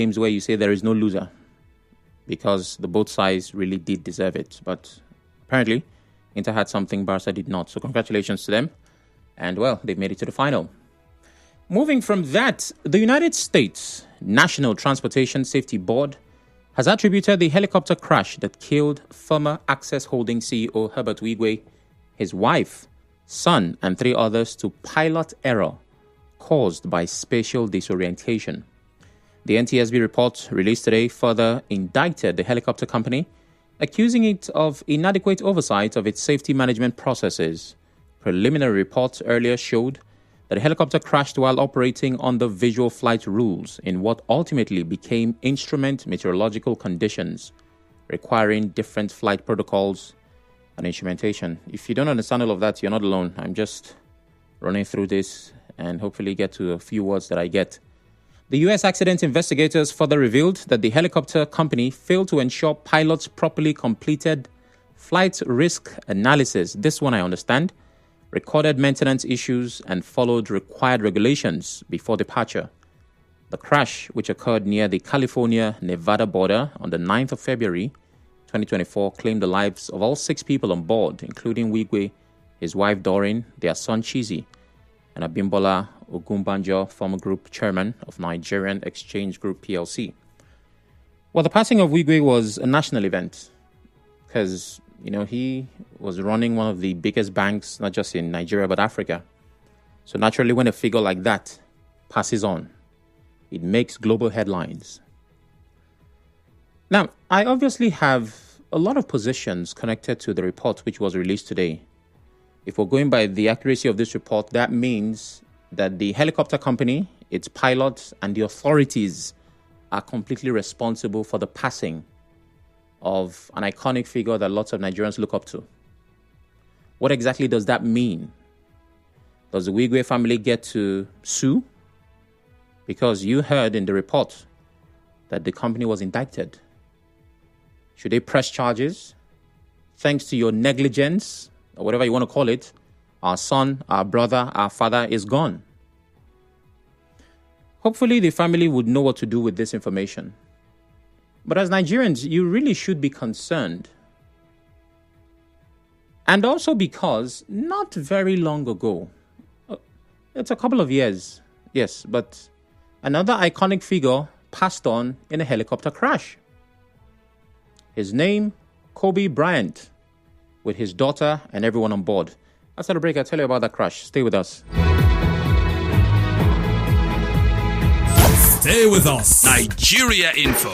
games where you say there is no loser, because the both sides really did deserve it. But apparently, Inter had something Barca did not. So congratulations to them. And, well, they've made it to the final. Moving from that, the United States National Transportation Safety Board has attributed the helicopter crash that killed former Access Holdings CEO Herbert Wigwe, his wife, son, and 3 others to pilot error caused by spatial disorientation. The NTSB report released today further indicted the helicopter company, accusing it of inadequate oversight of its safety management processes. Preliminary reports earlier showed that the helicopter crashed while operating under visual flight rules in what ultimately became instrument meteorological conditions, requiring different flight protocols and instrumentation. If you don't understand all of that, you're not alone. I'm just running through this and hopefully get to a few words that I get. The U.S. accident investigators further revealed that the helicopter company failed to ensure pilots properly completed flight risk analysis. This one I understand. Recorded maintenance issues and followed required regulations before departure. The crash, which occurred near the California-Nevada border on the 9th of February 2024, claimed the lives of all 6 people on board, including Wigwe, his wife Doreen, their son Chizi, and Abimbola Ogunbanjo, former group chairman of Nigerian Exchange Group PLC. Well, the passing of Wigwe was a national event because, he was running one of the biggest banks, not just in Nigeria, but Africa. So naturally, when a figure like that passes on, it makes global headlines. Now, I obviously have a lot of positions connected to the report which was released today. If we're going by the accuracy of this report, that means that the helicopter company, its pilots, and the authorities are completely responsible for the passing of an iconic figure that lots of Nigerians look up to. What exactly does that mean? Does the Wigwe family get to sue? Because you heard in the report that the company was indicted. Should they press charges? Thanks to your negligence, or whatever you want to call it, our son, our brother, our father is gone. Hopefully, the family would know what to do with this information. But as Nigerians, you really should be concerned. And also because not very long ago, it's a couple of years, yes, but another iconic figure passed on in a helicopter crash. His name, Kobe Bryant, with his daughter and everyone on board. After the break, I'll tell you about that crash. Stay with us. Stay with us. Nigeria Info.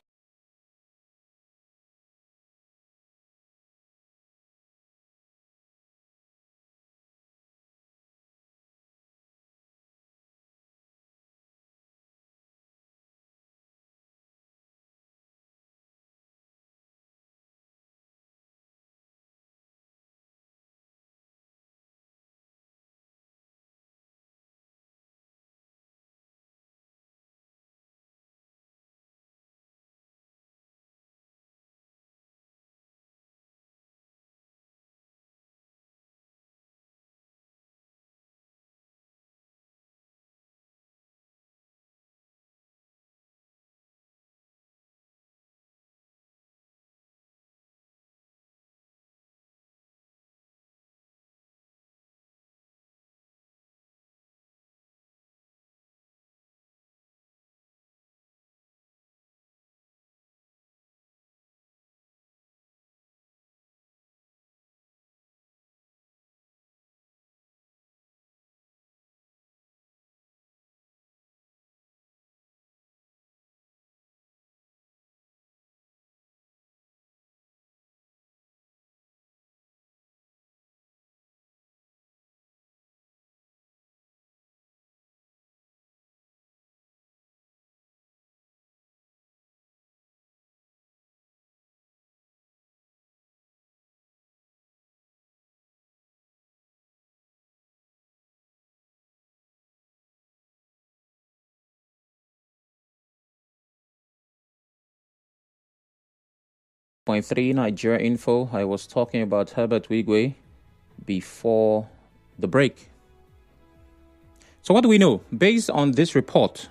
Point 3 Nigeria Info. I was talking about Herbert Wigwe before the break. So what do we know? Based on this report,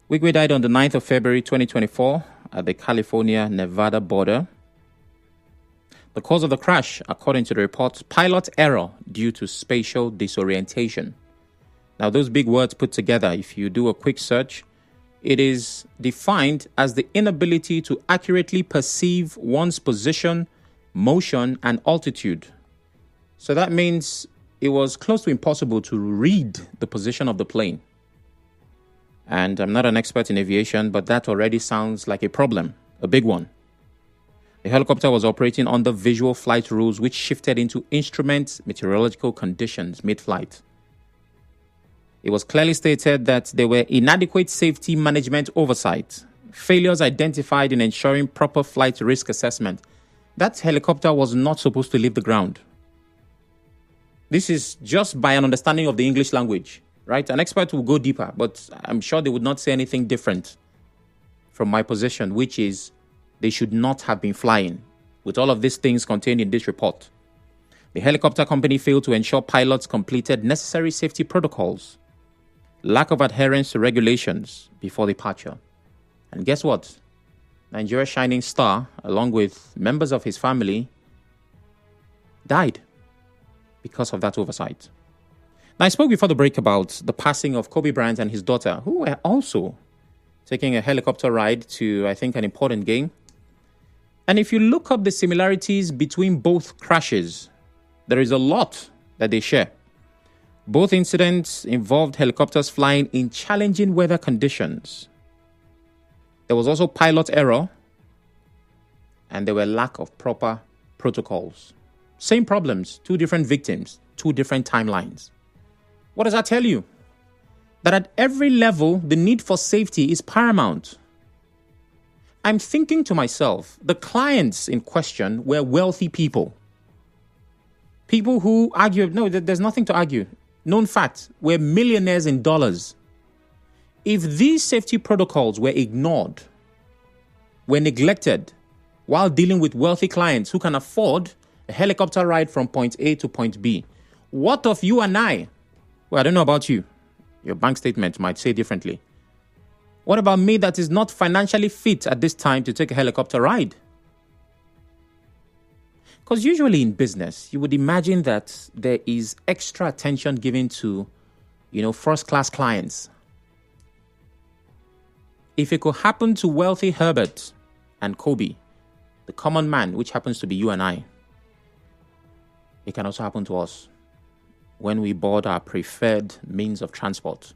Wigwe died on the 9th of February 2024 at the California-Nevada border. The cause of the crash, according to the report, pilot error due to spatial disorientation. Now, those big words put together, if you do a quick search, it is defined as the inability to accurately perceive one's position, motion, and altitude. So that means it was close to impossible to read the position of the plane. And I'm not an expert in aviation, but that already sounds like a problem, a big one. The helicopter was operating under visual flight rules, which shifted into instrument meteorological conditions mid-flight. It was clearly stated that there were inadequate safety management oversight, failures identified in ensuring proper flight risk assessment. That helicopter was not supposed to leave the ground. This is just by an understanding of the English language, right? An expert will go deeper, but I'm sure they would not say anything different from my position, which is they should not have been flying with all of these things contained in this report. The helicopter company failed to ensure pilots completed necessary safety protocols, lack of adherence to regulations before departure. And guess what? Nigeria's shining star, along with members of his family, died because of that oversight. Now, I spoke before the break about the passing of Kobe Bryant and his daughter, who were also taking a helicopter ride to, I think, an important game. And if you look up the similarities between both crashes, there is a lot that they share. Both incidents involved helicopters flying in challenging weather conditions. There was also pilot error, and there were lack of proper protocols. Same problems, two different victims, two different timelines. What does that tell you? That at every level, the need for safety is paramount. I'm thinking to myself, the clients in question were wealthy people. People who argue, no, there's nothing to argue. Known fact, we're millionaires in dollars. If these safety protocols were ignored, were neglected, while dealing with wealthy clients who can afford a helicopter ride from point A to point B, what of you and I? Well, I don't know about you. Your bank statement might say differently. What about me that is not financially fit at this time to take a helicopter ride? Because usually in business, you would imagine that there is extra attention given to, first-class clients. If it could happen to wealthy Herbert and Kobe, the common man, which happens to be you and I, it can also happen to us when we board our preferred means of transport.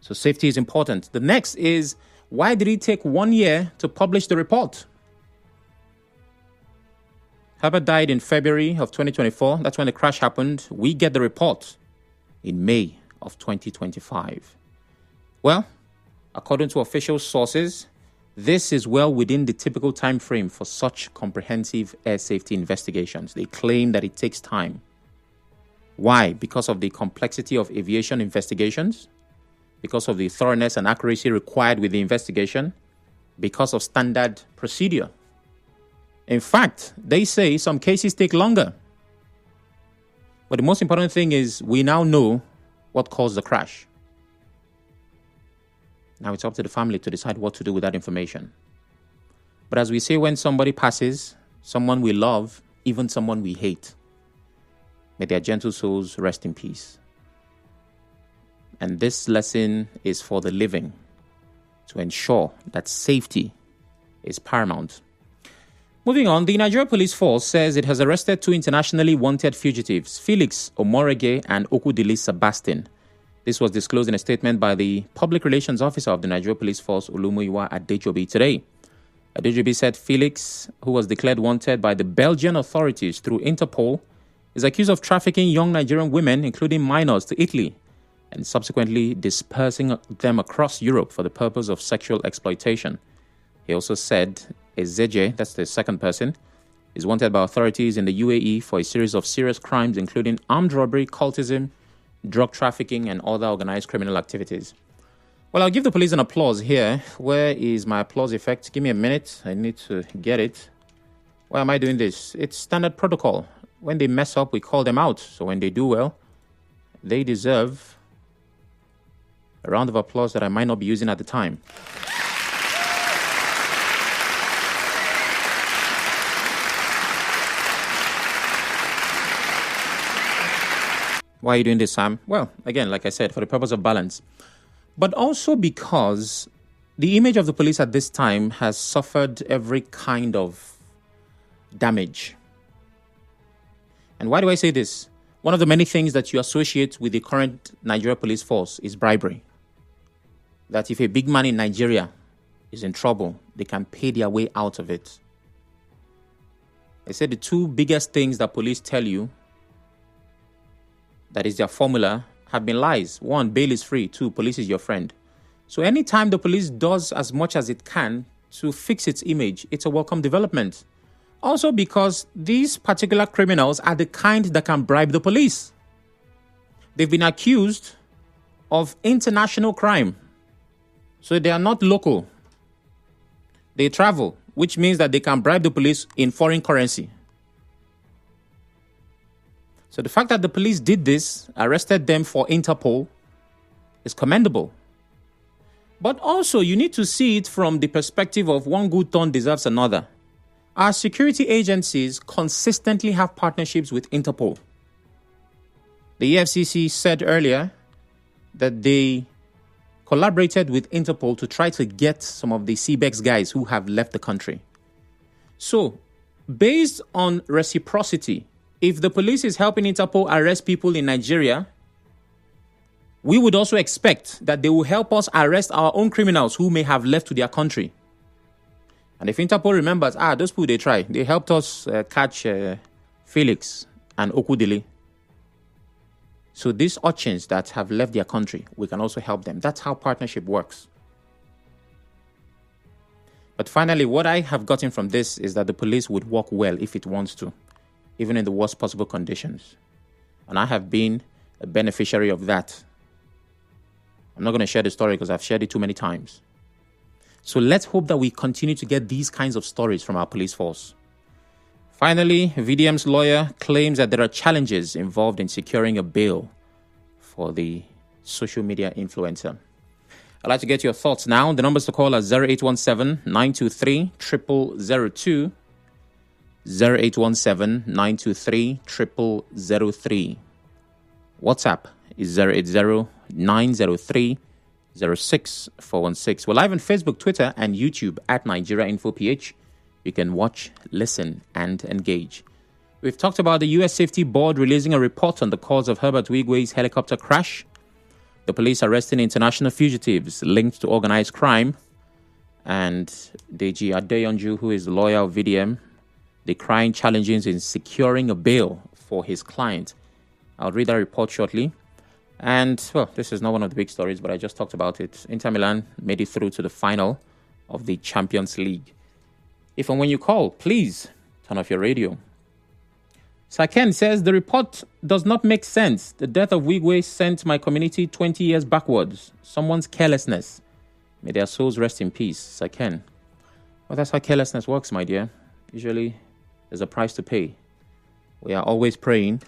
So safety is important. The next is, why did it take 1 year to publish the report? Herbert died in February of 2024. That's when the crash happened. We get the report in May of 2025. Well, according to official sources, this is well within the typical time frame for such comprehensive air safety investigations. They claim that it takes time. Why? Because of the complexity of aviation investigations, because of the thoroughness and accuracy required with the investigation, because of standard procedure. In fact, they say some cases take longer. But the most important thing is we now know what caused the crash. Now it's up to the family to decide what to do with that information. But as we say, when somebody passes, someone we love, even someone we hate, may their gentle souls rest in peace. And this lesson is for the living, to ensure that safety is paramount. Moving on, the Nigeria Police Force says it has arrested two internationally wanted fugitives, Felix Omorege and Okudili Sebastian. This was disclosed in a statement by the Public Relations Officer of the Nigeria Police Force, Olumuyiwa Adejobi, today. Adejobi said Felix, who was declared wanted by the Belgian authorities through Interpol, is accused of trafficking young Nigerian women, including minors, to Italy, and subsequently dispersing them across Europe for the purpose of sexual exploitation. He also said Ezeje, that's the second person, is wanted by authorities in the UAE for a series of serious crimes, including armed robbery, cultism, drug trafficking, and other organized criminal activities. Well, I'll give the police an applause here. Where is my applause effect? Give me a minute. I need to get it. Why am I doing this? It's standard protocol. When they mess up, we call them out. So when they do well, they deserve A round of applause that I might not be using at the time. Why are you doing this, Sam? Well, again, like I said, for the purpose of balance. But also because the image of the police at this time has suffered every kind of damage. And why do I say this? One of the many things that you associate with the current Nigeria police force is bribery. That if a big man in Nigeria is in trouble, they can pay their way out of it. They said the two biggest things that police tell you, that is their formula, have been lies. One, bail is free. Two, police is your friend. So anytime the police does as much as it can to fix its image, it's a welcome development. Also because these particular criminals are the kind that can bribe the police. They've been accused of international crime. So they are not local. They travel, which means that they can bribe the police in foreign currency. So the fact that the police did this, arrested them for Interpol, is commendable. But also, you need to see it from the perspective of one good turn deserves another. Our security agencies consistently have partnerships with Interpol. The EFCC said earlier that they collaborated with Interpol to try to get some of the CBEX guys who have left the country. So, based on reciprocity, if the police is helping Interpol arrest people in Nigeria, we would also expect that they will help us arrest our own criminals who may have left to their country. And if Interpol remembers, those people they try, they helped us catch Felix and Okudili. So these urchins that have left their country, we can also help them. That's how partnership works. But finally, what I have gotten from this is that the police would work well if it wants to, even in the worst possible conditions. And I have been a beneficiary of that. I'm not going to share the story because I've shared it too many times. So let's hope that we continue to get these kinds of stories from our police force. Finally, VDM's lawyer claims that there are challenges involved in securing a bail for the social media influencer. I'd like to get your thoughts now. The numbers to call are 0817-923-0002, 0817-923-0003. WhatsApp is 080-903-06416. We're live on Facebook, Twitter, and YouTube at Nigeria Info PH. You can watch, listen, and engage. We've talked about the U.S. Safety Board releasing a report on the cause of Herbert Wigwe's helicopter crash, the police arresting international fugitives linked to organized crime, and Deji Adeyanju, who is the lawyer of VDM, decrying challenges in securing a bail for his client. I'll read that report shortly. And, well, this is not one of the big stories, but I just talked about it. Inter Milan made it through to the final of the Champions League. If and when you call, please turn off your radio. Saken says, the report does not make sense. The death of Wigwe sent my community 20 years backwards. Someone's carelessness. May their souls rest in peace. Saken. Well, that's how carelessness works, my dear. Usually, there's a price to pay. We are always praying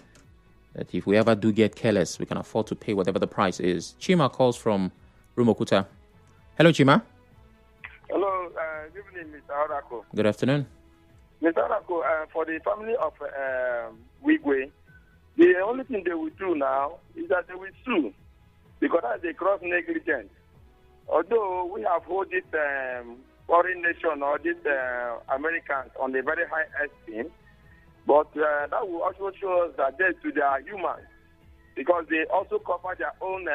that if we ever do get careless, we can afford to pay whatever the price is. Chima calls from Rumokuta. Hello, Chima. Hello, good evening, Mr. Orako. Good afternoon. Mr. Orako, for the family of Wigwe, the only thing they will do now is that they will sue because that's a gross negligence. Although we have hold this foreign nation or these Americans on a very high esteem, but that will also show us that they humans because they also cover their own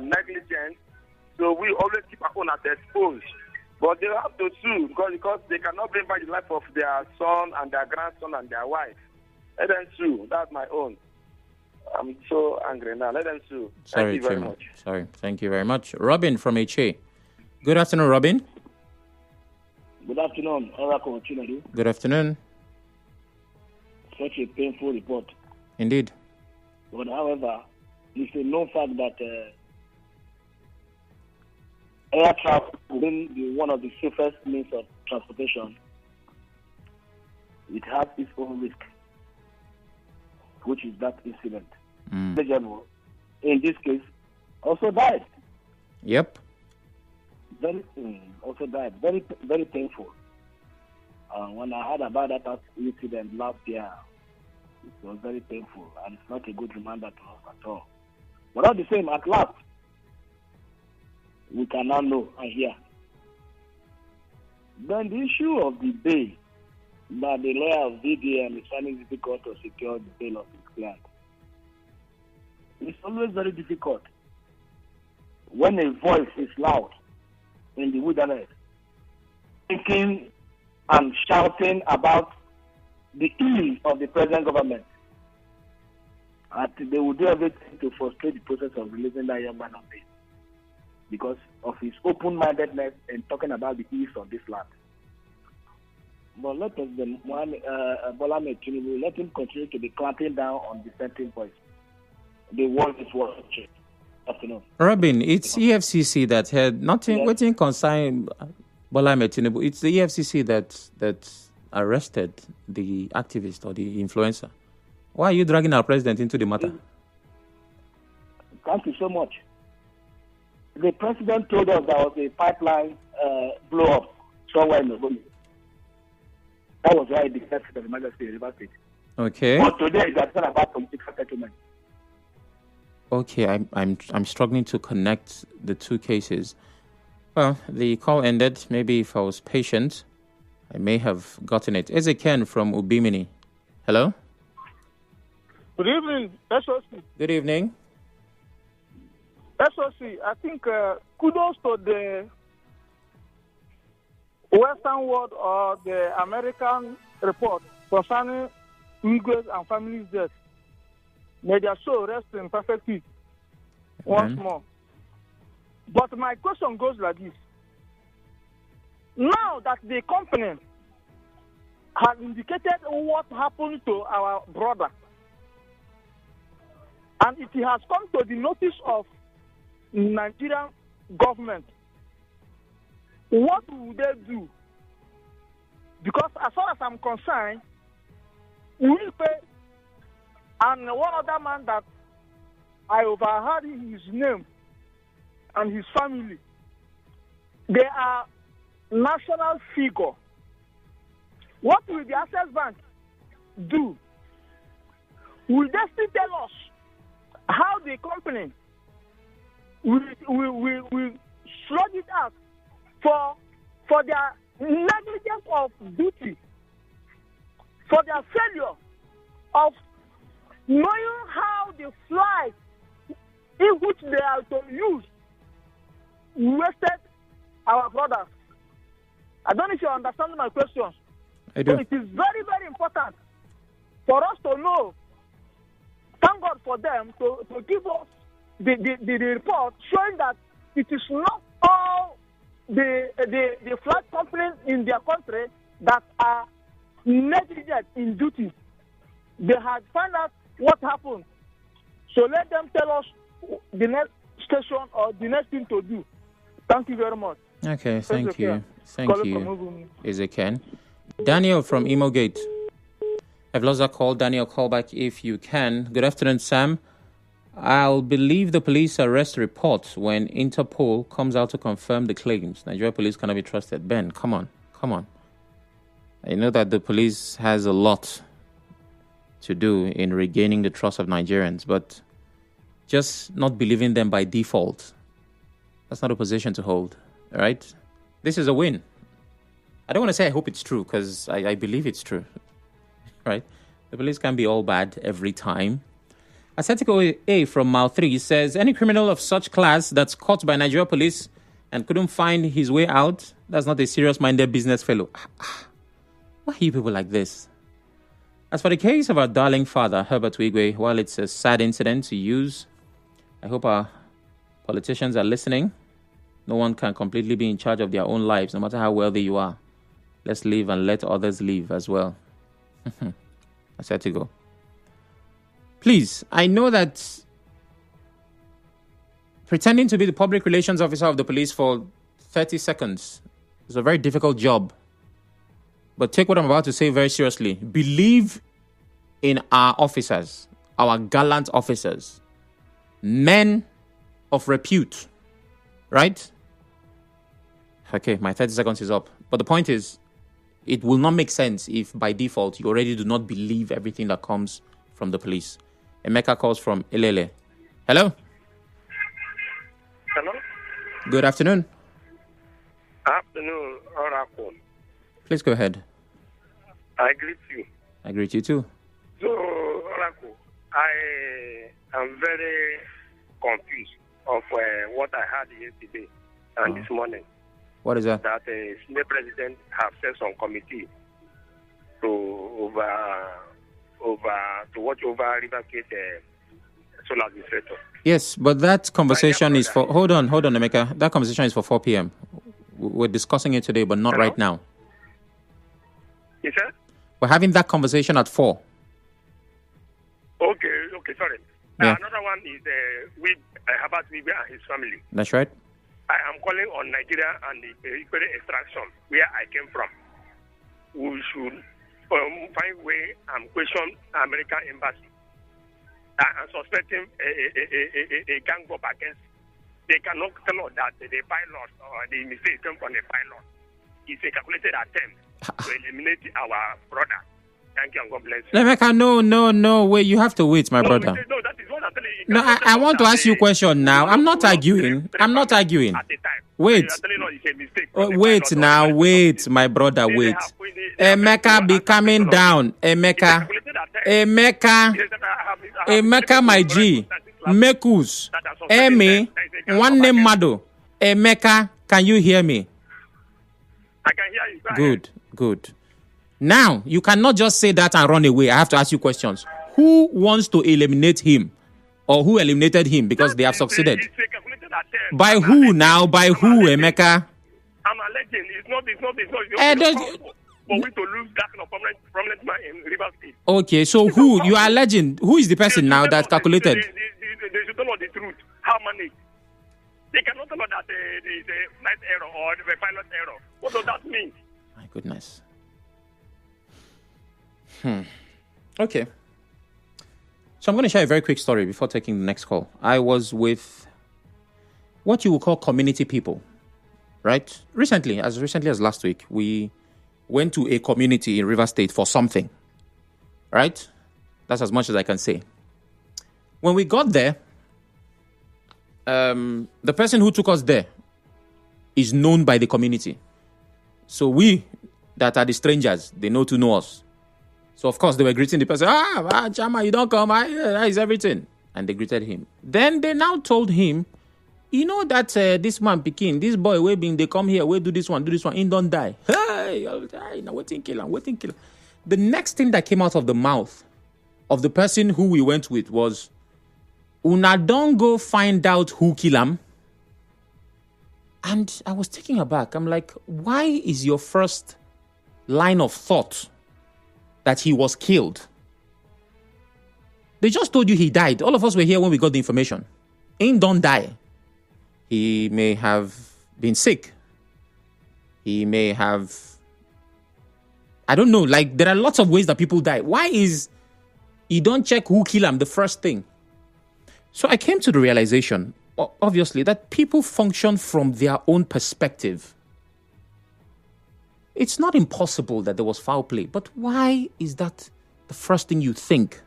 negligence. So we always keep our own at exposed. But they have to sue because they cannot bring back the life of their son and their grandson and their wife. Let them sue. That's my own. I'm so angry now. Let them sue. Sorry, Thank you very much. Sorry. Thank you very much. Robin from HA. Good afternoon, Robin. Good afternoon, Oracle Chinadu. Good afternoon. Such a painful report. Indeed. But however, it's a known fact that air travel will be one of the safest means of transportation. It has its own risk, which is that incident. The general, in this case, also died. Yep. Also died. Very, very painful. When I heard about that incident last year, it was very painful, and it's not a good reminder to us at all. But all the same, at last, we can now know and hear. Then the issue of the bail, that the lawyer of VDM is finding it difficult to secure the bail of his client. It's always very difficult when a voice is loud in the wilderness, thinking and shouting about the ills of the present government. And they will do everything to frustrate the process of releasing that young man on bail because of his open-mindedness in talking about the ills of this land. But let us, Bola Ahmed Tinubu, let him continue to be clamping down on dissenting voice. The world is watching. Afternoon. Robin, it's EFCC that had nothing waiting concern Bola Ahmed Tinubu. It's the EFCC that arrested the activist or the influencer. Why are you dragging our president into the matter? Thank you so much. The president told us there was a pipeline blow up somewhere in Ogoni. That was why he declared the emergency in River State. Okay. But today it's not about political settlement. Okay, I'm struggling to connect the two cases. Well, the call ended. Maybe if I was patient, I may have gotten it. Ezekiel from Ubimini. Hello? Good evening, SOC. Good evening. SOC, I think kudos to the Western world or the American report concerning Wigwe and families' death. May their soul rest in perfect peace once more. But my question goes like this. Now that the company has indicated what happened to our brother, and it has come to the notice of Nigerian government, what will they do? Because as far as I'm concerned, we will pay. And one other man that I overheard his name and his family, they are national figure. What will the Access Bank do? Will they still tell us how the company will slug it out for their negligence of duty, for their failure of knowing how the flight in which they are to use wasted our brothers? I don't know if you understand my questions. I do. So it is very, very important for us to know. Thank God for them to give us the report showing that it is not all the flight companies in their country that are negligent in duty. They had found out what happened. So let them tell us the next station or the next thing to do. Thank you very much. Okay, thank you. Thank you, Ezekiel. Daniel from Imo Gate. I've lost that call. Daniel, call back if you can. Good afternoon, Sam. I'll believe the police arrest report when Interpol comes out to confirm the claims. Nigeria police cannot be trusted. Ben, come on. I know that the police has a lot to do in regaining the trust of Nigerians, but just not believing them by default, that's not a position to hold, all right? This is a win. I don't want to say I hope it's true, because I believe it's true, right? The police can't be all bad every time. Asetico A from Mile 3 says, any criminal of such class that's caught by Nigeria police and couldn't find his way out, that's not a serious-minded business fellow. Why are you people like this? As for the case of our darling father, Herbert Wigwe, while it's a sad incident to use, I hope our politicians are listening. No one can completely be in charge of their own lives, no matter how wealthy you are. Let's live and let others live as well. I said to go. Please, I know that pretending to be the public relations officer of the police for 30 seconds is a very difficult job. But take what I'm about to say very seriously. Believe in our officers, our gallant officers. men of repute, right? Okay, my 30 seconds is up. But the point is, it will not make sense if by default you already do not believe everything that comes from the police. Emeka calls from Elele. Hello? Hello? Good afternoon. Afternoon, Oracle. Please go ahead. I greet you. I greet you too. So, Oracle, I am very confused of what I heard yesterday and this morning. What is that? That the Senate President have set some committee to watch over River State solar administrator. Yes, but that conversation is for... Hold on, Emeka. That conversation is for 4 p.m. We're discussing it today, but not Hello? right now. You said? We're having that conversation at 4. Okay, sorry. Yeah. Another one is Herbert Wigwe and his family. That's right. I am calling on Nigeria and the Equatorial extraction where I came from. We should find way and question American embassy. I'm suspecting a gang up against. They cannot tell us that the pilot or the mistake came from the pilot. It's a calculated attempt to eliminate our brother. Thank you and God bless you. Emeka, no. Wait, you have to wait, my brother. No, that is what I'm telling you. No, I want to ask you a question now. I'm not arguing. At the time. Wait. You are telling us it's a mistake. Wait now, wait, my brother, wait. Emeka, be coming down. Emeka, my G. Mekus, Eme, one name Mado. Emeka, can you hear me? I can hear you. Go ahead. Good. Now, you cannot just say that and run away. I have to ask you questions. Who wants to eliminate him? Or who eliminated him because they have succeeded? It's a calculated attempt. By who now? By who, Emeka? I'm alleging. It's not. For we to lose that kind of prominent man in River State. Okay, so who? You are alleging. Who is the person now that calculated? They should tell us the truth. How many? They cannot tell us that there is a flight error or the pilot error. What does that mean? My goodness. Okay. So I'm going to share a very quick story before taking the next call. I was with what you would call community people, right? As recently as last week, we went to a community in River State for something, right? That's as much as I can say. When we got there, the person who took us there is known by the community. So we that are the strangers, they know to know us. So, of course, they were greeting the person. Chama, you don't come. Is everything. And they greeted him. Then they now told him, you know that this man, Pekin, this boy, they come here, we do this one, he don't die. Hey, now waiting kill him. The next thing that came out of the mouth of the person who we went with was, una don't go find out who kill him. And I was taken aback. I'm like, why is your first line of thought that he was killed? They just told you he died. All of us were here when we got the information. He don't die. He may have been sick. He may have... I don't know. Like, there are lots of ways that people die. Why is you don't check who killed him the first thing? So I came to the realization, obviously, that people function from their own perspective. It's not impossible that there was foul play, but why is that the first thing you think?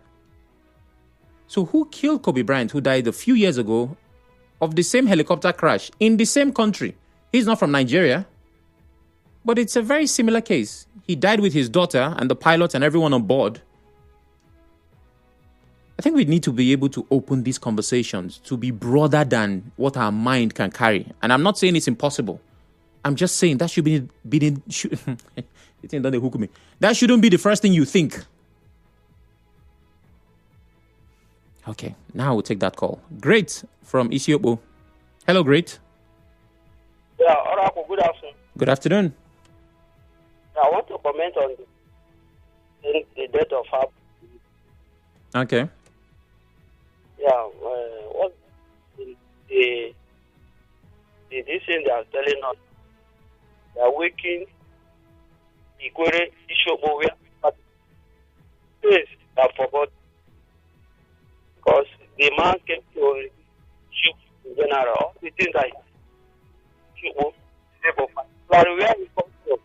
So who killed Kobe Bryant, who died a few years ago of the same helicopter crash in the same country? He's not from Nigeria, but it's a very similar case. He died with his daughter and the pilot and everyone on board. I think we need to be able to open these conversations to be broader than what our mind can carry. And I'm not saying it's impossible. I'm just saying that should be that shouldn't be the first thing you think. Okay, now we'll take that call. Great from Isiopo. Hello, Great. Yeah, Oracle, good afternoon. Good afternoon. I want to comment on the death of Herbert. Okay. Yeah, what the this thing they are telling us, they are waking Ikwere Ishobo yes, I forgot because the man came to in general, all the things that you will where he comes from.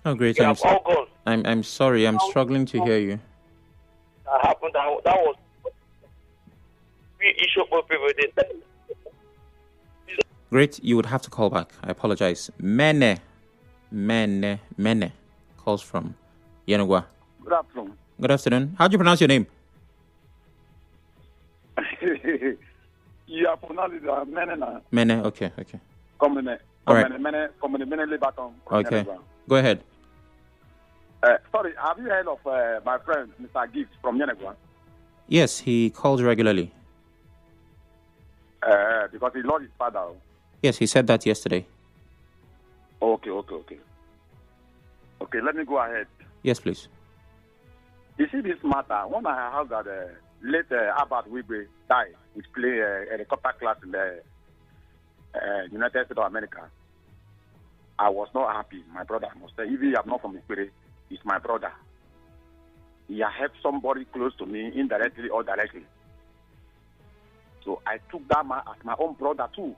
Oh, great. We have all gone. I'm sorry. I'm struggling to hear you. That happened. That was we issue for people. Great. You would have to call back. I apologize. Mene calls from Yenugua. Good afternoon. Good afternoon. How do you pronounce your name? You are pronounced Mene. Mene. Okay. All right. Mene Libaton. Okay. Go ahead. Sorry, have you heard of my friend, Mr. Gibbs from Yenegua? Yes, he calls regularly. Because he lost his father. Yes, he said that yesterday. Okay, let me go ahead. Yes, please. You see this matter, when I heard that late Herbert Wigwe died, which played a helicopter class in the United States of America, I was not happy. My brother, I must say, even I'm not from Ikpere, he's my brother. He has helped somebody close to me, indirectly or directly. So I took that man as my own brother too.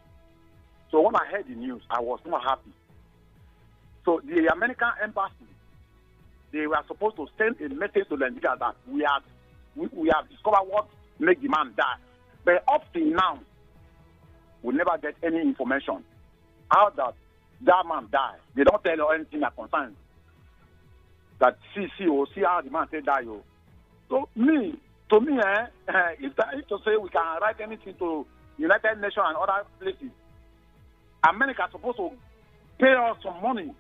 So when I heard the news, I was not happy. So the American embassy, they were supposed to send a message to Nigeria that we have discovered what made the man die. But up till now, we never get any information how that man died. They don't tell you anything that concerns that see how the man said die. So to me, if to say we can write anything to United Nations and other places, America is supposed to pay us some money.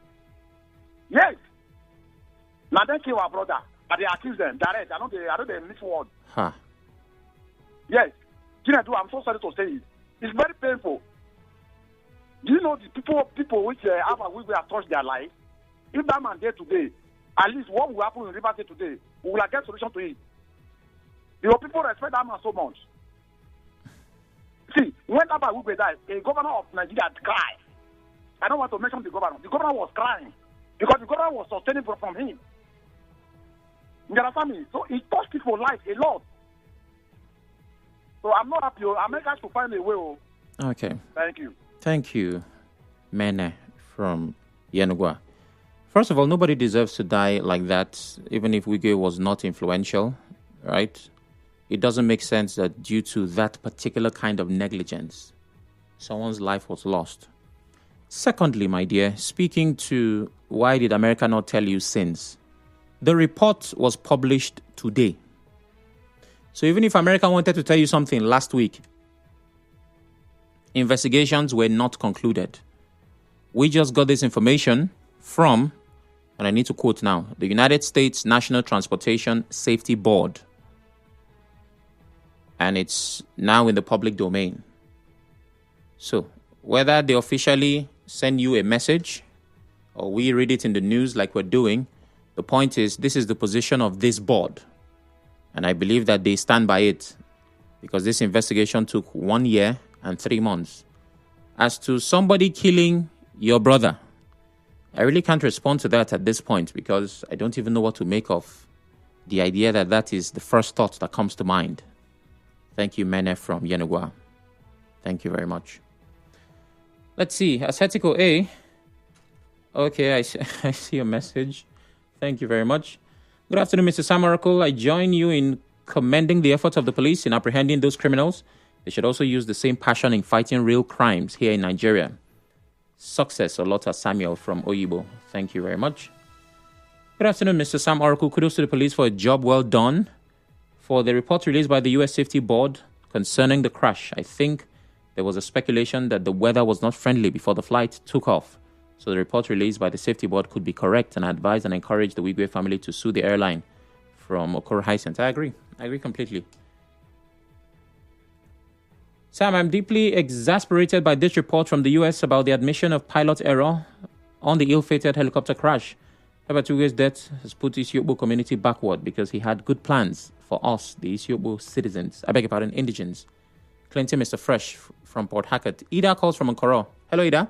Yes. Now they kill our brother, but they accuse them direct. I know they miss word. Huh. Yes. I'm so sorry to say it. It's very painful. Do you know the people which have touched their life? If that man there today, at least what will happen in River State today, we will get solution to it. Because people respect that man so much. See, when Abba Wigwe died, a governor of Nigeria cried. I don't want to mention the governor. The governor was crying because the governor was sustaining from him. You understand me? So it touched people's life a lot. So I'm not happy. America should find a way. Okay. Thank you, Mene from Yenugua. First of all, nobody deserves to die like that, even if Wigwe was not influential, right? It doesn't make sense that due to that particular kind of negligence, someone's life was lost. Secondly, my dear, speaking to why did America not tell you since, the report was published today. So even if America wanted to tell you something last week, investigations were not concluded. We just got this information from, and I need to quote now, the United States National Transportation Safety Board. And it's now in the public domain. So whether they officially send you a message or we read it in the news like we're doing, the point is this is the position of this board. And I believe that they stand by it because this investigation took 1 year and 3 months. As to somebody killing your brother, I really can't respond to that at this point because I don't even know what to make of the idea that that is the first thought that comes to mind. Thank you, Mene from Yenugua. Thank you very much. Let's see. Ascetical A. Okay, I see your message. Thank you very much. Good afternoon, Mr. Sam Oracle. I join you in commending the efforts of the police in apprehending those criminals. They should also use the same passion in fighting real crimes here in Nigeria. Success, Olota Samuel from Oyibo. Thank you very much. Good afternoon, Mr. Sam Oracle. Kudos to the police for a job well done. For the report released by the U.S. Safety Board concerning the crash, I think there was a speculation that the weather was not friendly before the flight took off. So the report released by the Safety Board could be correct, and I advise and encourage the Wigwe family to sue the airline from Okoro Hyacinth. I agree completely. Sam, I'm deeply exasperated by this report from the U.S. about the admission of pilot error on the ill-fated helicopter crash. Herbert Wigwe's death has put the Isiokbo community backward because he had good plans for us, the Isiokbo citizens. I beg your pardon, indigents. Clinton, Mr. Fresh from Port Harcourt. Ida calls from Okoro. Hello, Ida.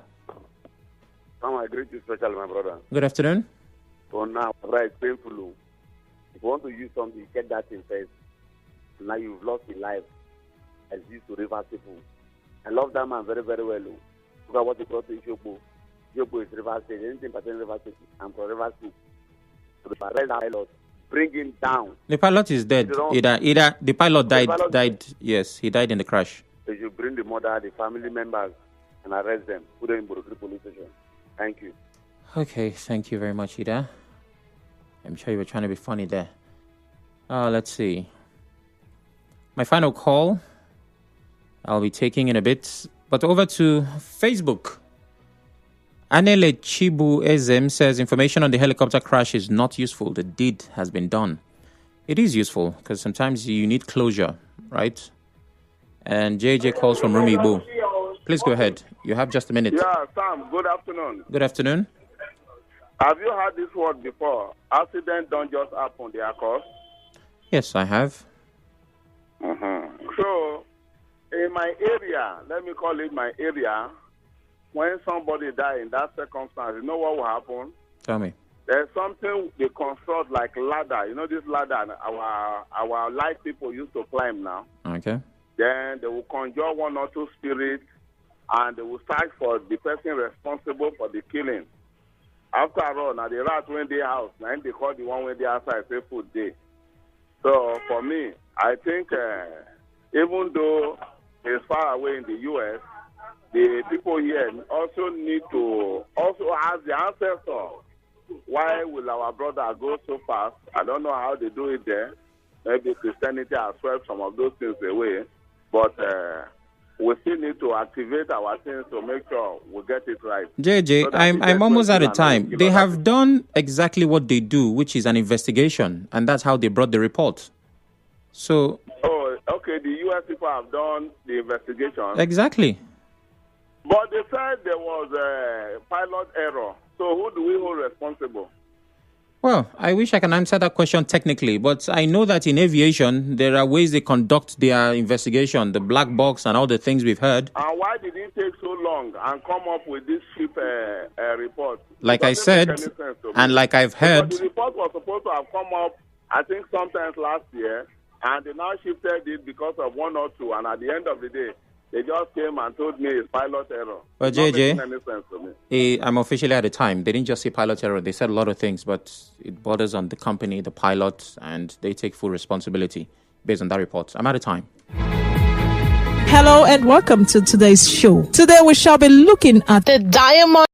I greet you especially, my brother. Good afternoon. So now, it's painful. If you want to use something, get that thing first. Now you've lost your life. exist to Rivers people. I love that man very, very well. Look at what he brought to Ishobo. Ishobo is Rivers State. Anything pertaining to Rivers State, I'm from Rivers State. So the arrest that pilot, bring him down. The pilot is dead. Either the pilot died. Yes, he died in the crash. They should bring the mother, the family members, and arrest them. Put them in Borokri police station. Thank you. Okay, thank you very much, Ida. I'm sure you were trying to be funny there. Let's see. My final call I'll be taking in a bit. But over to Facebook. Anele Chibu Ezem says information on the helicopter crash is not useful. The deed has been done. It is useful because sometimes you need closure, right? And JJ calls from Rumibu. Please go ahead. You have just a minute. Yeah, Sam, good afternoon. Good afternoon. Have you heard this word before? Accidents don't just happen, they are caused. Yes, I have. So, in my area, let me call it my area, when somebody dies in that circumstance, you know what will happen? Tell me. There's something they construct like ladder. You know this ladder our light people used to climb now. Okay. Then they will conjure one or two spirits and they will search for the person responsible for the killing. After all, now the rat went their house, now they call the one when they outside say food day. So for me, I think even though it's far away in the U.S., the people here also need to also ask the ancestors, why will our brother go so fast? I don't know how they do it there. Maybe Christianity has swept some of those things away. But we still need to activate our things to make sure we get it right. JJ, so I'm almost out of time. They have done exactly what they do, which is an investigation. And that's how they brought the report. So... Oh, okay. The U.S. people have done the investigation. Exactly. But they said there was a pilot error. So who do we hold responsible? Well, I wish I can answer that question technically, but I know that in aviation, there are ways they conduct their investigation, the black box and all the things we've heard. And why did it take so long and come up with this ship report? Like I said, and like I've heard... Because the report was supposed to have come up, I think, sometimes last year, and they now shifted it because of one or two, and at the end of the day, they just came and told me it's pilot error. Well, JJ, I'm officially at the time. They didn't just say pilot error. They said a lot of things, but it borders on the company, the pilot, and they take full responsibility based on that report. I'm out of time. Hello and welcome to today's show. Today we shall be looking at the diamond